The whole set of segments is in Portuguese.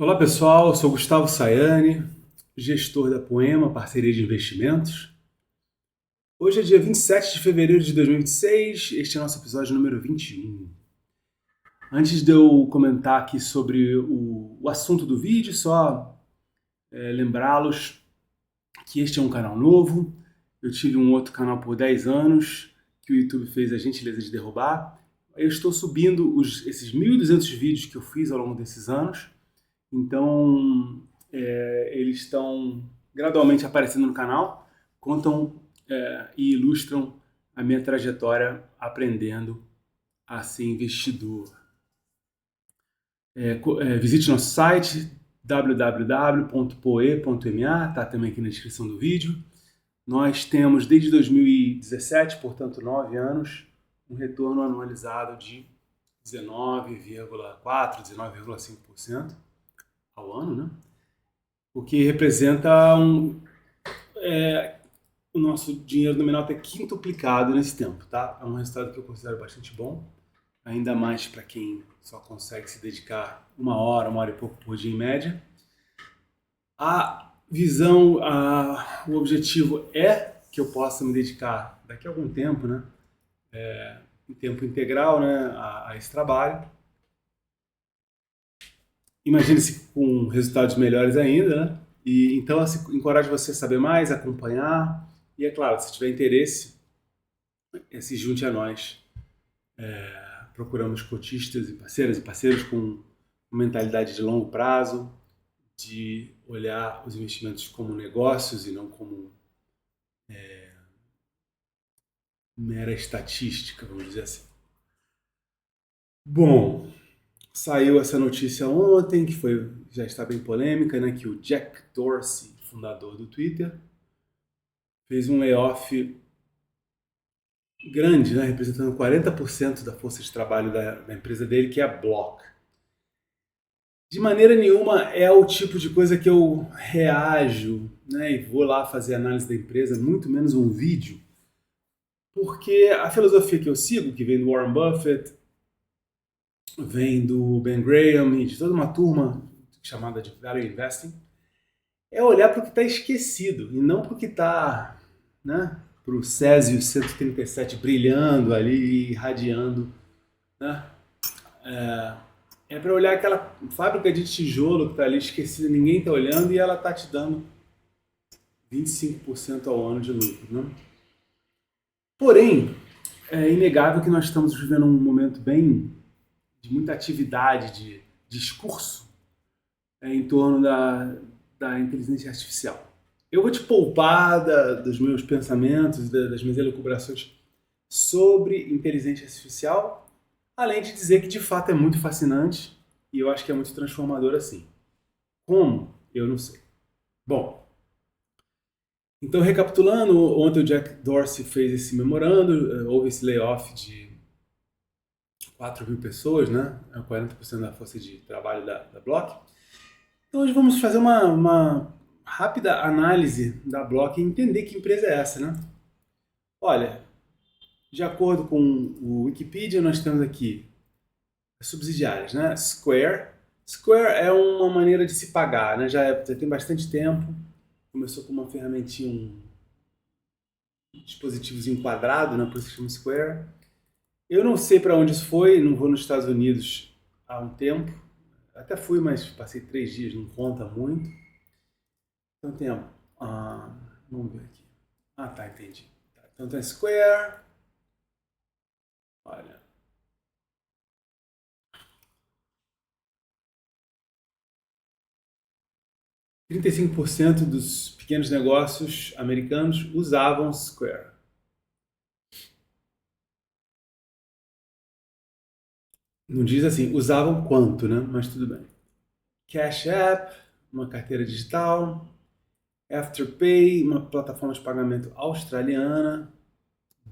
Olá pessoal, eu sou Gustavo Sayane, gestor da Poema, parceria de investimentos. Hoje é dia 27 de fevereiro de 2026, este é o nosso episódio número 21. Antes de eu comentar aqui sobre o assunto do vídeo, só lembrá-los que este é um canal novo. Eu tive um outro canal por 10 anos, que o YouTube fez a gentileza de derrubar. Eu estou subindo esses 1.200 vídeos que eu fiz ao longo desses anos. Então, eles estão gradualmente aparecendo no canal, contam e ilustram a minha trajetória aprendendo a ser investidor. Visite nosso site www.poe.ma, está também aqui na descrição do vídeo. Nós temos desde 2017, portanto 9 anos, um retorno anualizado de 19,4%, 19,5% ao ano, né? O que representa o nosso dinheiro nominal ter quintuplicado nesse tempo, tá? É um resultado que eu considero bastante bom, ainda mais para quem só consegue se dedicar uma hora e pouco por dia em média. A visão, o objetivo é que eu possa me dedicar daqui a algum tempo, né? Em tempo integral, né? A esse trabalho. Imagine-se com resultados melhores ainda, né? E então eu encorajo você a saber mais, acompanhar. E é claro, se tiver interesse, se junte a nós. Procuramos cotistas e parceiros com mentalidade de longo prazo, de olhar os investimentos como negócios e não como mera estatística, vamos dizer assim. Bom, saiu essa notícia ontem, que já está bem polêmica, né? Que o Jack Dorsey, fundador do Twitter, fez um layoff grande, né? Representando 40% da força de trabalho da empresa dele, que é a Block. De maneira nenhuma é o tipo de coisa que eu reajo, né? E vou lá fazer análise da empresa, muito menos um vídeo, porque a filosofia que eu sigo, que vem do Warren Buffett, vem do Ben Graham e de toda uma turma chamada de Value Investing, é olhar para o que está esquecido e não para o que está, né, para o Césio 137 brilhando ali, irradiando, né? É para olhar aquela fábrica de tijolo que está ali esquecida, ninguém está olhando e ela está te dando 25% ao ano de lucro, né? Porém, é inegável que nós estamos vivendo um momento bem de muita atividade, de discurso em torno da inteligência artificial. Eu vou te poupar dos meus pensamentos, das minhas elucubrações sobre inteligência artificial, além de dizer que de fato é muito fascinante e eu acho que é muito transformador assim. Como? Eu não sei. Bom, então recapitulando, ontem o Jack Dorsey fez esse memorando, houve esse layoff de 4.000 pessoas, né? 40% da força de trabalho da Block. Então hoje vamos fazer uma rápida análise da Block e entender que empresa é essa, né? Olha, de acordo com o Wikipedia, nós temos aqui as subsidiárias, né? Square. Square é uma maneira de se pagar, né? Já tem bastante tempo. Começou com uma ferramentinha, um dispositivozinho quadrado, né? Por isso que chama Square. Eu não sei para onde isso foi, não vou nos Estados Unidos há um tempo. Até fui, mas passei 3 dias, não conta muito. Então tem vamos ver aqui. Tá, entendi. Tá, então tem Square. Olha. – 35% dos pequenos negócios americanos usavam Square. Não diz assim, usavam quanto, né? Mas tudo bem. Cash App, uma carteira digital. Afterpay, uma plataforma de pagamento australiana.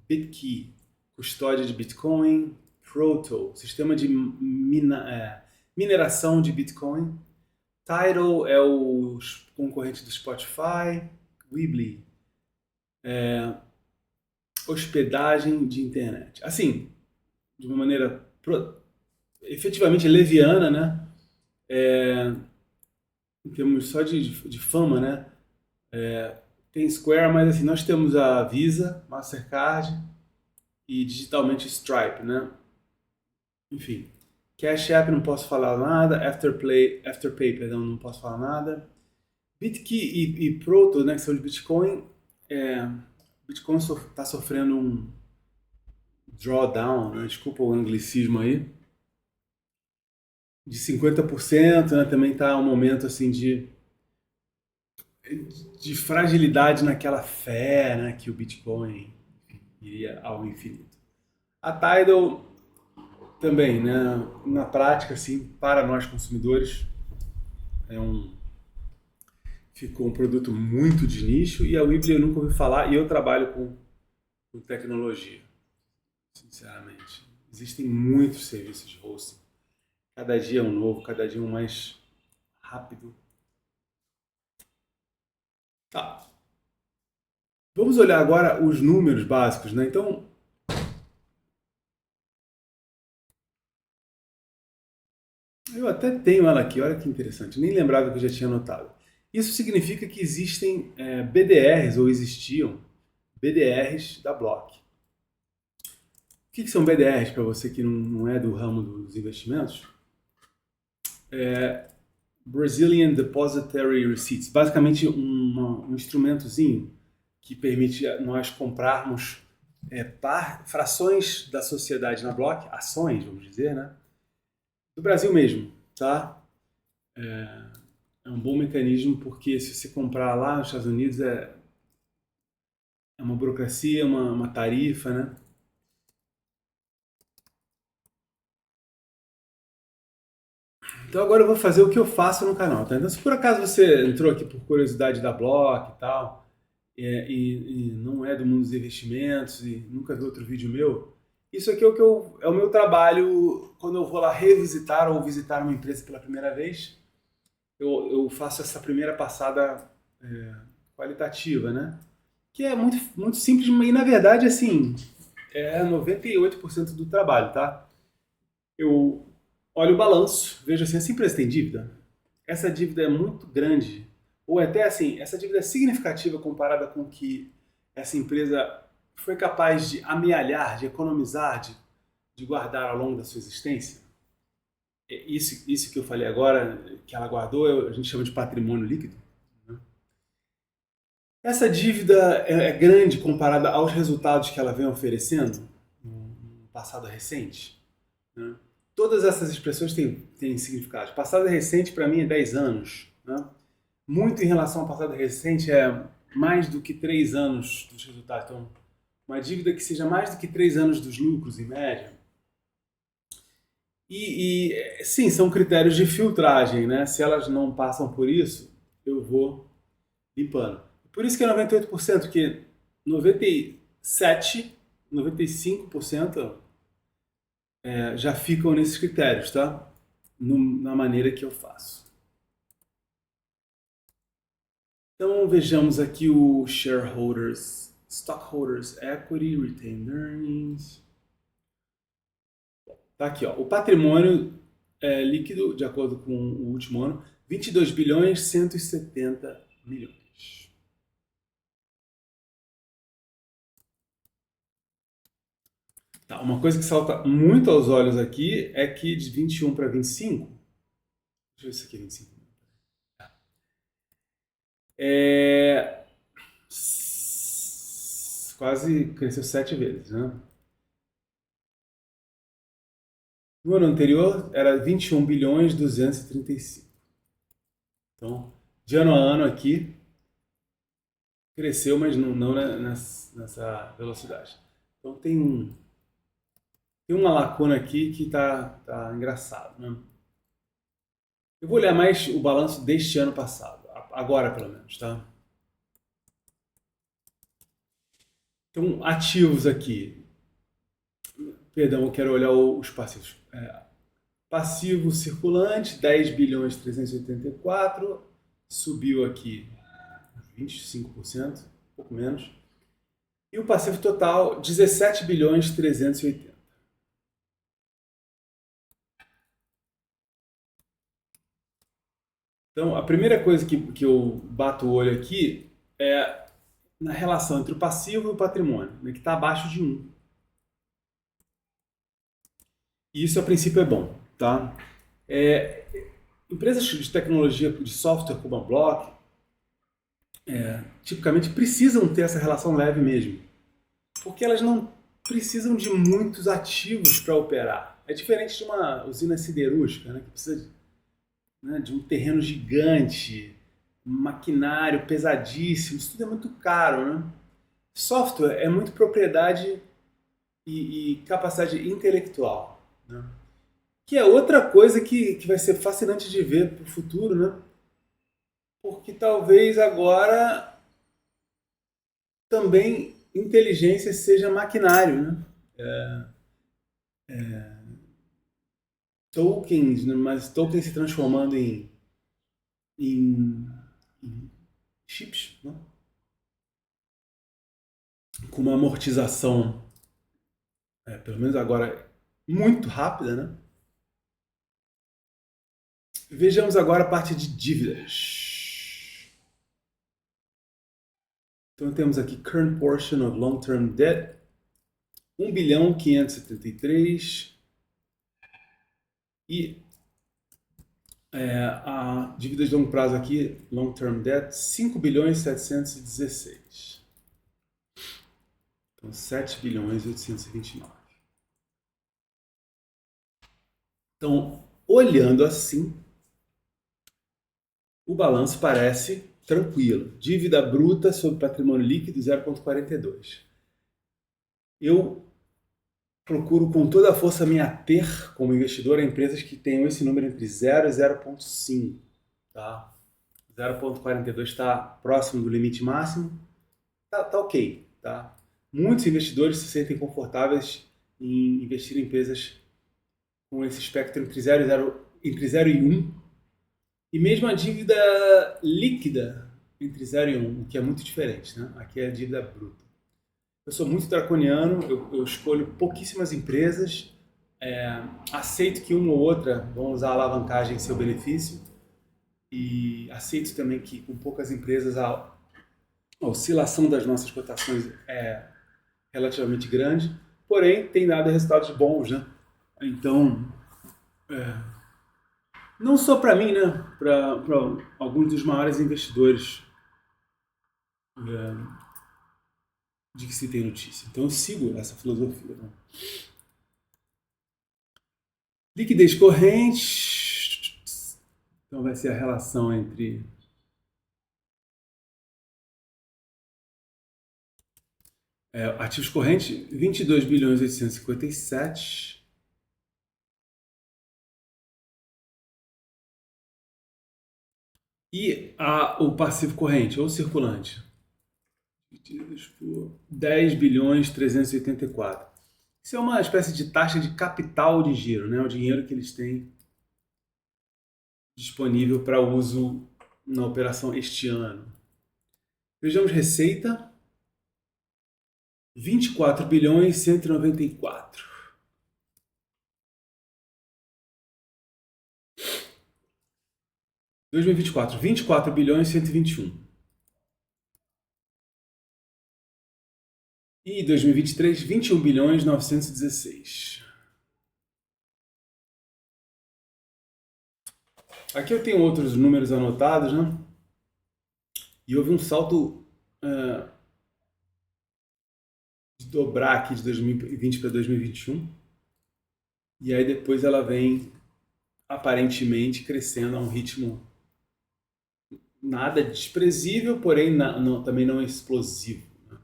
BitKey, custódia de Bitcoin. Proto, sistema de mineração de Bitcoin. Tidal é o concorrente do Spotify. Weebly, hospedagem de internet. Assim, de uma maneira efetivamente leviana, né? em termos só de fama, né? Tem Square, mas assim, nós temos a Visa, Mastercard e digitalmente Stripe, né? Enfim, Cash App não posso falar nada, Afterpay, perdão, não posso falar nada. Bitkey e Proto, né, que são de Bitcoin, Bitcoin está sofrendo um drawdown, né, desculpa o anglicismo aí, de 50%, né, também está um momento assim de fragilidade naquela fé, né, que o Bitcoin iria ao infinito. A Tidal também, né, na prática, assim, para nós consumidores, é ficou um produto muito de nicho, e a Weebly eu nunca ouvi falar, e eu trabalho com tecnologia, sinceramente. Existem muitos serviços de hosting, cada dia é um novo, cada dia um mais rápido. Tá. Vamos olhar agora os números básicos, né? Então, eu até tenho ela aqui, olha que interessante, nem lembrava que eu já tinha anotado. Isso significa que existem BDRs, ou existiam BDRs da Block. O que são BDRs para você que não é do ramo dos investimentos? Brazilian Depository Receipts, basicamente um instrumentozinho que permite nós comprarmos frações da sociedade na Block, ações, vamos dizer, né? Do Brasil mesmo, tá? É um bom mecanismo porque se você comprar lá nos Estados Unidos é uma burocracia, uma tarifa, né? Então agora eu vou fazer o que eu faço no canal, tá? Então se por acaso você entrou aqui por curiosidade da Block e tal, e não é do mundo dos investimentos e nunca viu outro vídeo meu, isso aqui é o meu trabalho quando eu vou lá revisitar ou visitar uma empresa pela primeira vez. Eu faço essa primeira passada qualitativa, né? Que é muito, muito simples e na verdade assim é 98% do trabalho, tá? Eu olho o balanço, vejo assim, essa empresa tem dívida? Essa dívida é muito grande, ou até assim, essa dívida é significativa comparada com o que essa empresa foi capaz de amealhar, de economizar, de guardar ao longo da sua existência? Isso que eu falei agora, que ela guardou, a gente chama de patrimônio líquido. Né? Essa dívida é grande comparada aos resultados que ela vem oferecendo no passado recente. Né? Todas essas expressões têm significado. Passado recente, para mim, é 10 anos. Né? Muito em relação ao passado recente é mais do que 3 anos dos resultados. Então, uma dívida que seja mais do que 3 anos dos lucros, em média. Sim, são critérios de filtragem. Né? Se elas não passam por isso, eu vou limpando. Por isso que é 98%, que 97%, 95% já ficam nesses critérios, tá? Na maneira que eu faço. Então vejamos aqui o shareholders, stockholders equity, retained earnings. Tá aqui, ó. O patrimônio líquido, de acordo com o último ano, 22 bilhões 170 milhões. Tá, uma coisa que salta muito aos olhos aqui é que de 21 para 25, deixa eu ver se aqui é 25. Quase cresceu 7 vezes, né? No ano anterior era 21 bilhões 235. Então, de ano a ano aqui, cresceu, mas não nessa velocidade. Então tem uma lacuna aqui que tá engraçado, né? Eu vou olhar mais o balanço deste ano passado, agora pelo menos, tá? Então, ativos aqui. Perdão, eu quero olhar os passivos. Passivo circulante, 10 bilhões 384, subiu aqui 25%, um pouco menos. E o passivo total, 17 bilhões 380. Então, a primeira coisa que eu bato o olho aqui é na relação entre o passivo e o patrimônio, né, que está abaixo de um. E isso, a princípio, é bom. Tá? É, empresas de tecnologia, de software como a Block, tipicamente precisam ter essa relação leve mesmo, porque elas não precisam de muitos ativos para operar. É diferente de uma usina siderúrgica, né, que precisa de um terreno gigante, um maquinário pesadíssimo, isso tudo é muito caro. Né? Software é muito propriedade e capacidade intelectual. Né? Que é outra coisa que vai ser fascinante de ver para o futuro, né? Porque talvez agora também inteligência seja maquinário, né? Tokens, né? Mas tokens se transformando em, em chips, né? Com uma amortização, pelo menos agora, muito rápida, né? Vejamos agora a parte de dívidas. Então temos aqui current portion of long-term debt, 1 bilhão 573 e a dívidas de longo prazo aqui, long-term debt, 5 bilhões 716. Então 7 bilhões 829. Então, olhando assim, o balanço parece tranquilo. Dívida bruta sobre patrimônio líquido 0,42. Eu procuro com toda a força me ater como investidor a empresas que tenham esse número entre 0 e 0,5. Tá? 0,42 está próximo do limite máximo. Tá ok. Tá? Muitos investidores se sentem confortáveis em investir em empresas com esse espectro entre 0 e 1. E mesmo a dívida líquida entre 0 e 1, o que é muito diferente. Né? Aqui é a dívida bruta. Eu sou muito draconiano, eu escolho pouquíssimas empresas, aceito que uma ou outra vão usar a alavancagem em seu benefício e aceito também que com poucas empresas a oscilação das nossas cotações é relativamente grande, porém tem dado resultados bons, né? Então, não só para mim, né? Para alguns dos maiores investidores de que se tem notícia. Então eu sigo essa filosofia. Né? Liquidez corrente, então vai ser a relação entre ativos correntes, 22 bilhões 857. E o passivo corrente, ou circulante, divididos por 10 bilhões 384. Isso é uma espécie de taxa de capital de giro, né? O dinheiro que eles têm disponível para uso na operação este ano. Vejamos receita, 24 bilhões 194. Em 2024, 24 bilhões 121. E 2023, 21 bilhões 916. Aqui eu tenho outros números anotados, né? E houve um salto de dobrar aqui de 2020 para 2021. E aí depois ela vem aparentemente crescendo a um ritmo nada desprezível, porém também não explosivo. Né?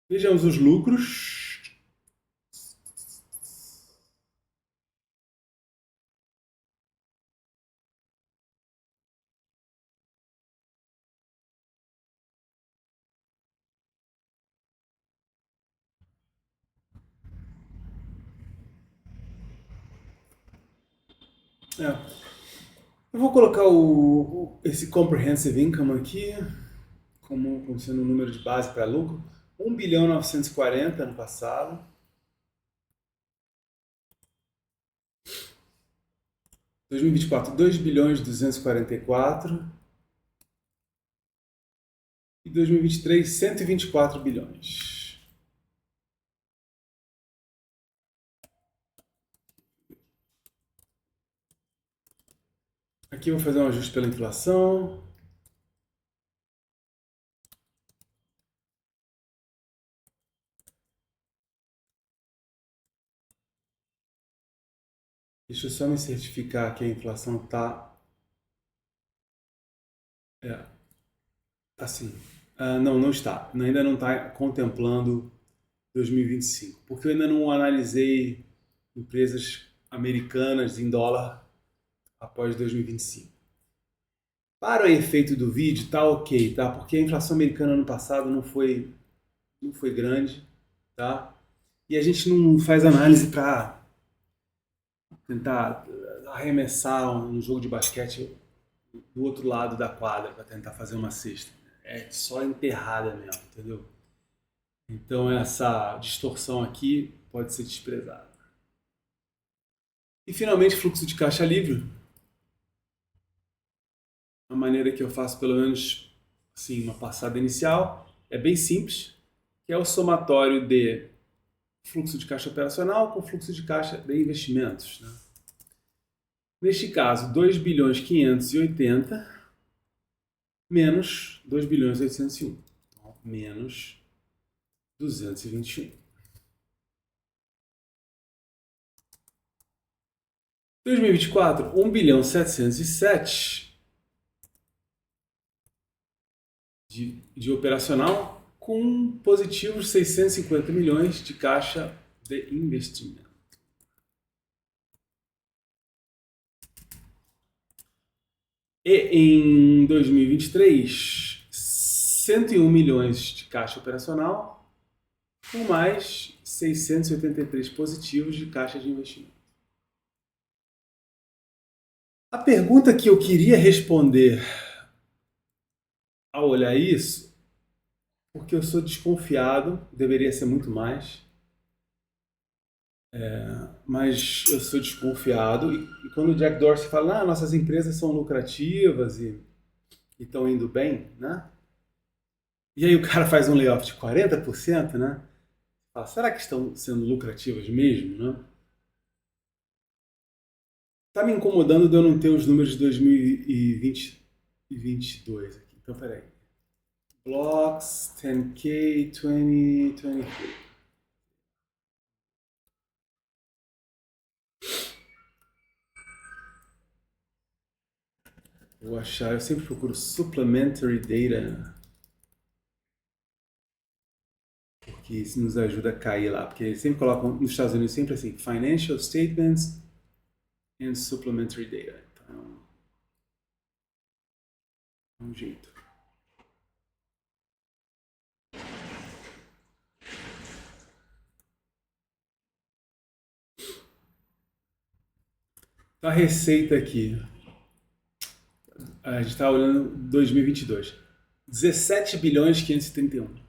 Vejamos os lucros. Eu vou colocar esse comprehensive income aqui como sendo um número de base para lucro. 1 bilhão 940 no passado. 2024, 2 bilhões 244 e 2023, 124 bilhões. Aqui eu vou fazer um ajuste pela inflação. Deixa eu só me certificar que a inflação está assim. Não, não está. Ainda não está contemplando 2025, porque eu ainda não analisei empresas americanas em dólar após 2025. Para o efeito do vídeo, tá ok, tá? Porque a inflação americana ano passado não foi grande, tá? E a gente não faz análise para tentar arremessar um jogo de basquete do outro lado da quadra para tentar fazer uma cesta. É só enterrada mesmo, entendeu? Então essa distorção aqui pode ser desprezada. E finalmente fluxo de caixa livre. A maneira que eu faço pelo menos assim, uma passada inicial é bem simples, que é o somatório de fluxo de caixa operacional com fluxo de caixa de investimentos. Né? Neste caso, 2 bilhões 580 menos 2 bilhões 801. Então, menos 221. 2024, 1 bilhão 707 de operacional com positivos 650 milhões de caixa de investimento. E em 2023, 101 milhões de caixa operacional com mais 683 positivos de caixa de investimento. A pergunta que eu queria responder ao olhar isso, porque eu sou desconfiado, deveria ser muito mais, mas eu sou desconfiado. E quando o Jack Dorsey fala, nossas empresas são lucrativas e estão indo bem, né? E aí o cara faz um layoff de 40%, né? Fala, será que estão sendo lucrativas mesmo, né? Tá me incomodando de eu não ter os números de 2020 e 2022 aqui. Então, peraí. Blocks, 10K, 20, 23. Vou achar, eu sempre procuro supplementary data, porque isso nos ajuda a cair lá, porque eles sempre colocam nos Estados Unidos sempre assim, financial statements and supplementary data. Então, é um jeito. Então, a receita aqui, a gente está olhando 2022, 17 bilhões 531.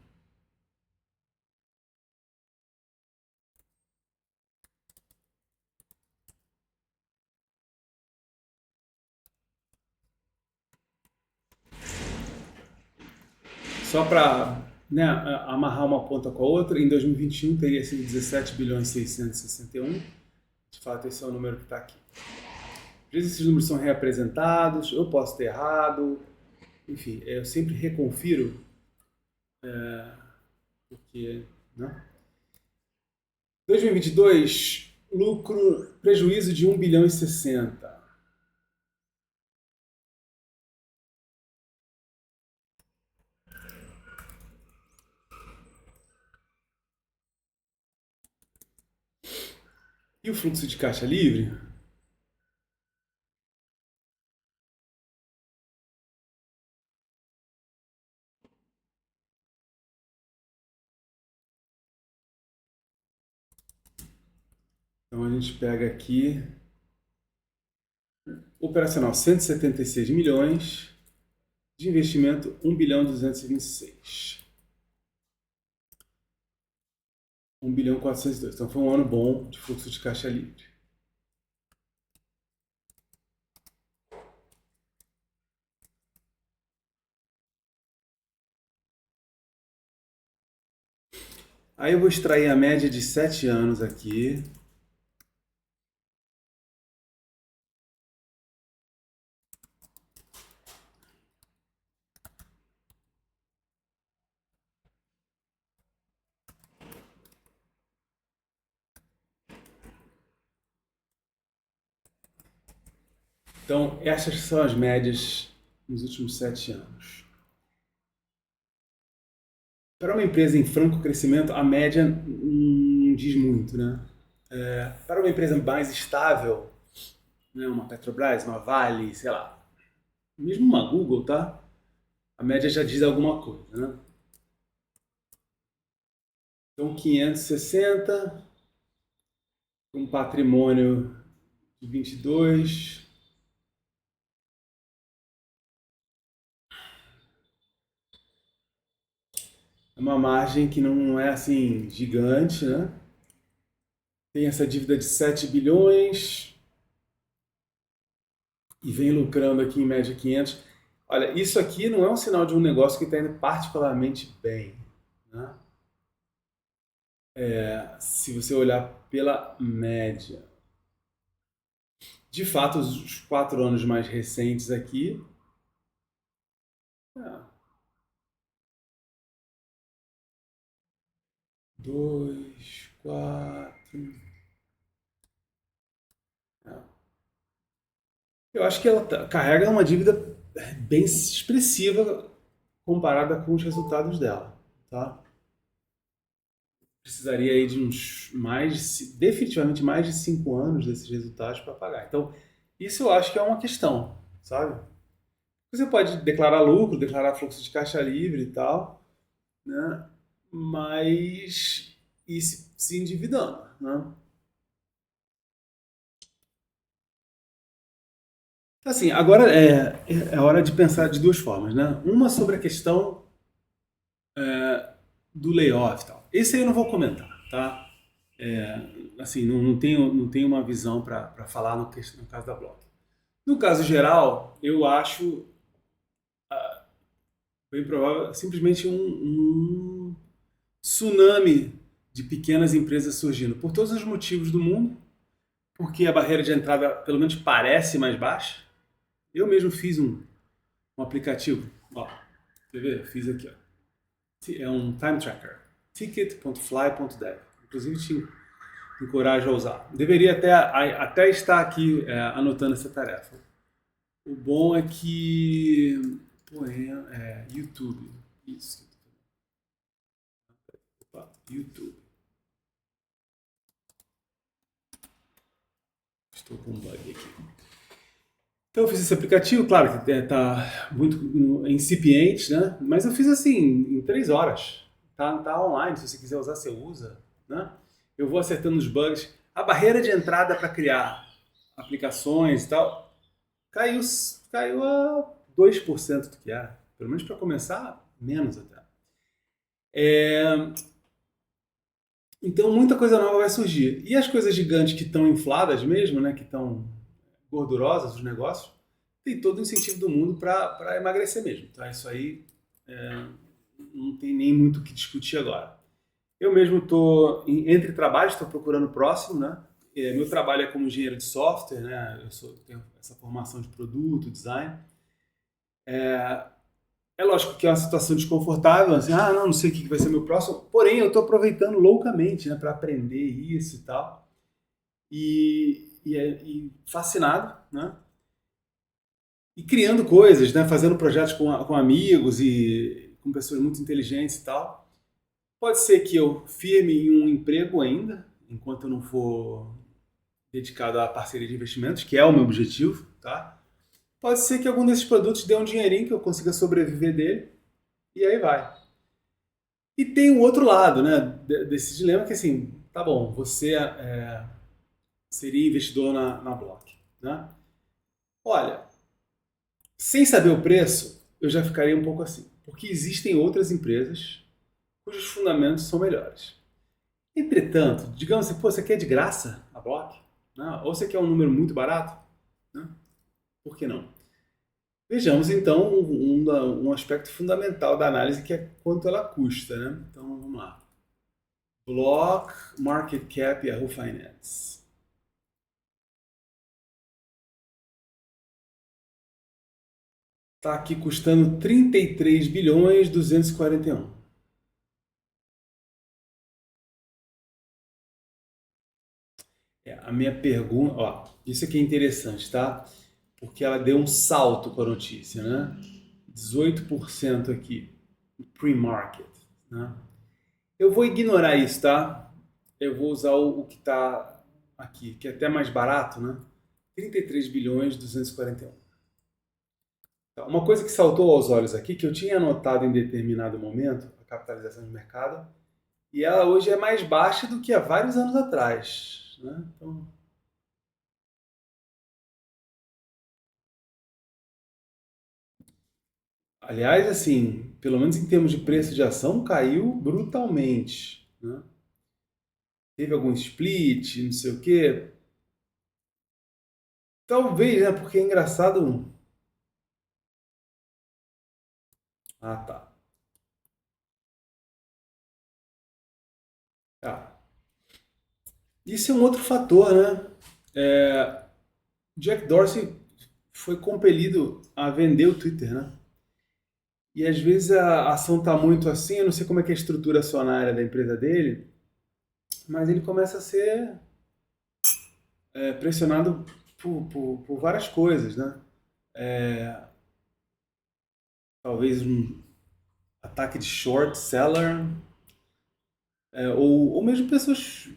Só para, né, amarrar uma ponta com a outra, em 2021 teria sido 17 bilhões 661. De fato, esse é o número que está aqui. Às vezes esses números são reapresentados, eu posso ter errado, enfim, eu sempre reconfiro, porque, né? 2022, prejuízo de 1 bilhão e 60. E o fluxo de caixa livre? Então a gente pega aqui, operacional 176 milhões, de investimento 1 bilhão 226. 1 bilhão 402. Então foi um ano bom de fluxo de caixa livre. Aí eu vou extrair a média de 7 anos aqui. Então, essas são as médias nos últimos 7 anos. Para uma empresa em franco crescimento, a média não diz muito, né? Para uma empresa mais estável, né, uma Petrobras, uma Vale, sei lá, mesmo uma Google, tá? A média já diz alguma coisa, né? Então, 560, um patrimônio de 22, é uma margem que não é assim gigante, né? Tem essa dívida de 7 bilhões e vem lucrando aqui em média 500. Olha, isso aqui não é um sinal de um negócio que está indo particularmente bem, né? Se você olhar pela média. De fato, os 4 anos mais recentes aqui, é, 2, 4. Eu acho que ela carrega uma dívida bem expressiva comparada com os resultados dela, tá? Precisaria aí de uns definitivamente mais de 5 anos desses resultados para pagar. Então, isso eu acho que é uma questão, sabe? Você pode declarar lucro, declarar fluxo de caixa livre e tal, né? Mas e se endividando, né? Assim, agora é hora de pensar de duas formas, né? Uma sobre a questão do layoff e tal. Esse aí eu não vou comentar, tá? Assim, não tenho uma visão para falar no caso da Block. No caso geral, eu acho bem provável simplesmente um tsunami de pequenas empresas surgindo por todos os motivos do mundo, porque a barreira de entrada pelo menos parece mais baixa. Eu mesmo fiz um aplicativo, ó, quer ver? Fiz aqui, ó. É um time tracker, ticket.fly.dev. Inclusive te encorajo a usar. Deveria até estar aqui anotando essa tarefa. O bom é que. Pô, YouTube. Isso. Opa, YouTube. Estou com um bug aqui. Então eu fiz esse aplicativo, claro que está muito incipiente, né? Mas eu fiz assim, em 3 horas. Tá online, se você quiser usar, você usa, né? Eu vou acertando os bugs. A barreira de entrada para criar aplicações e tal caiu, caiu a 2% do que era. Pelo menos para começar, menos até. Então muita coisa nova vai surgir. E as coisas gigantes que estão infladas mesmo, né? Que estão gordurosas, os negócios, tem todo o incentivo do mundo para emagrecer mesmo. Tá? Isso aí não tem nem muito o que discutir agora. Eu mesmo estou, entre trabalhos, estou procurando o próximo, né? Meu trabalho é como engenheiro de software, né? Tenho essa formação de produto, design. É lógico que é uma situação desconfortável, assim, não sei o que vai ser meu próximo, porém eu estou aproveitando loucamente, né, para aprender isso e tal. E fascinado, né? E criando coisas, né? Fazendo projetos com amigos e com pessoas muito inteligentes e tal. Pode ser que eu firme em um emprego ainda, enquanto eu não for dedicado à parceria de investimentos, que é o meu objetivo, tá? Pode ser que algum desses produtos dê um dinheirinho que eu consiga sobreviver dele e aí vai. E tem o outro lado, né, desse dilema que assim, tá bom, você seria investidor na Block, né? Olha, sem saber o preço, eu já ficaria um pouco assim, porque existem outras empresas cujos fundamentos são melhores. Entretanto, digamos assim, pô, você quer de graça a Block? Né? Ou você quer um número muito barato? Né? Por que não? Vejamos então um aspecto fundamental da análise que é quanto ela custa. Né? Então vamos lá. Block, Market Cap, Yahoo Finance. Está aqui custando 33 bilhões 241. A minha pergunta, ó, isso aqui é interessante, tá? Porque ela deu um salto com a notícia, né? 18% aqui, pre-market, né? Eu vou ignorar isso, tá? Eu vou usar o que está aqui, que é até mais barato, né? 33 bilhões 241. Então, uma coisa que saltou aos olhos aqui, que eu tinha anotado em determinado momento, a capitalização de mercado, e ela hoje é mais baixa do que há vários anos atrás, né? Então, aliás, assim, pelo menos em termos de preço de ação, caiu brutalmente, né? Teve algum split, não sei o quê. Talvez, né? Porque é engraçado. Ah, tá. Ah, isso é um outro fator, né? É, Jack Dorsey foi compelido a vender o Twitter, né? E às vezes a ação está muito assim, eu não sei como é que é a estrutura acionária da empresa dele, mas ele começa a ser pressionado por várias coisas, né? Talvez um ataque de short seller, ou mesmo pessoas,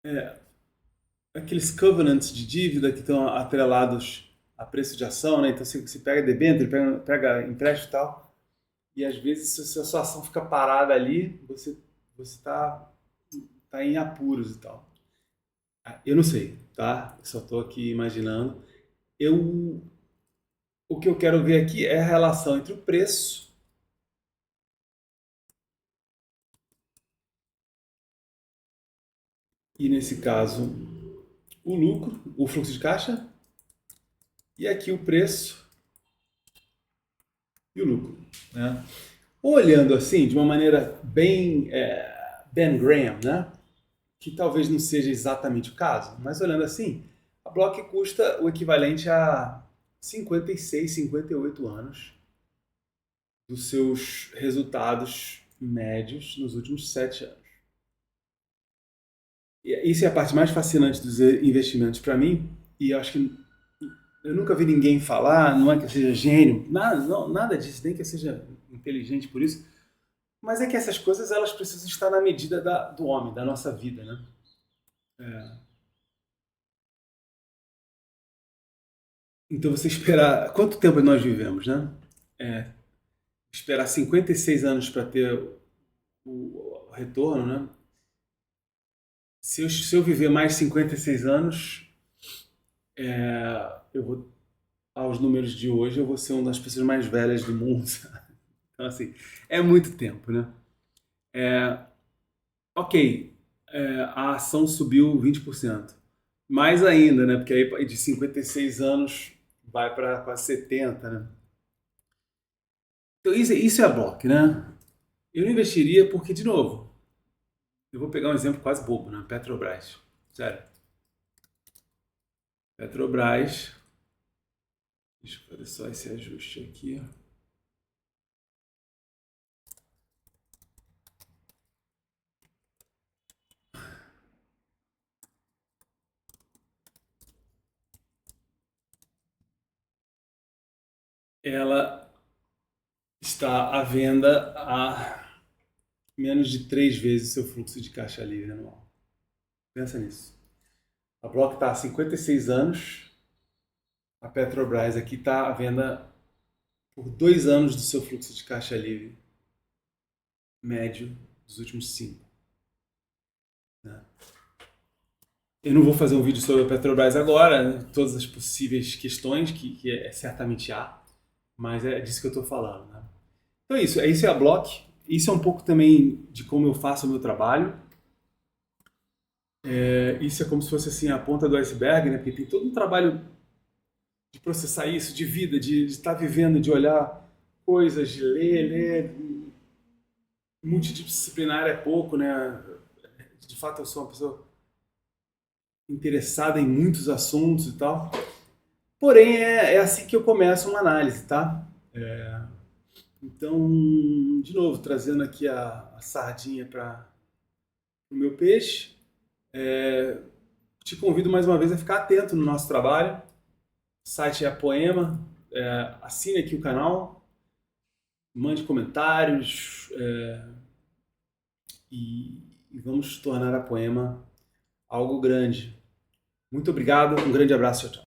é, aqueles covenants de dívida que estão atrelados a preço de ação, né? Então você pega debênture, pega empréstimo e tal, e às vezes se a sua ação fica parada ali, você tá em apuros e tal. Eu não sei, tá? Eu só estou aqui imaginando. Eu, o que eu quero ver aqui é a relação entre o preço e, nesse caso, o lucro, o fluxo de caixa, e aqui o preço e o lucro, né? Olhando assim, de uma maneira bem Ben Graham, né? Que talvez não seja exatamente o caso, mas olhando assim, a Block custa o equivalente a 56, 58 anos dos seus resultados médios nos últimos 7 anos. E isso é a parte mais fascinante dos investimentos para mim, e eu acho que eu nunca vi ninguém falar, não é que eu seja gênio, nada, não, nada disso, nem que eu seja inteligente por isso, mas é que essas coisas elas precisam estar na medida do homem, da nossa vida, né? Então você esperar, quanto tempo nós vivemos, né? É, esperar 56 anos para ter o retorno, né? Se eu viver mais 56 anos, eu vou, aos números de hoje, eu vou ser uma das pessoas mais velhas do mundo. Então, assim, é muito tempo, né? Ok, a ação subiu 20%. Mais ainda, né? Porque aí de 56 anos vai para quase 70, né? Então, isso é a Block, né? Eu não investiria porque, de novo, eu vou pegar um exemplo quase bobo, né? Petrobras. Sério. Petrobras. Deixa eu fazer só esse ajuste aqui. Ela está à venda a menos de 3 vezes seu fluxo de caixa livre anual. Pensa nisso. A Block está há 56 anos. A Petrobras aqui está à venda por 2 anos do seu fluxo de caixa livre médio dos últimos 5. Né? Eu não vou fazer um vídeo sobre a Petrobras agora, né? Todas as possíveis questões que certamente há, mas é disso que eu estou falando. Né? Então isso é a Block. Isso é um pouco também de como eu faço o meu trabalho. Isso é como se fosse assim a ponta do iceberg, né? Porque tem todo um trabalho de processar isso, de vida, de estar vivendo, de olhar coisas, de ler, multidisciplinar é pouco, né? De fato, eu sou uma pessoa interessada em muitos assuntos e tal. Porém, é assim que eu começo uma análise, tá? Então, de novo, trazendo aqui a sardinha para o meu peixe, te convido mais uma vez a ficar atento no nosso trabalho. O site é a Poema, assine aqui o canal, mande comentários e vamos tornar a Poema algo grande. Muito obrigado, um grande abraço, tchau, tchau.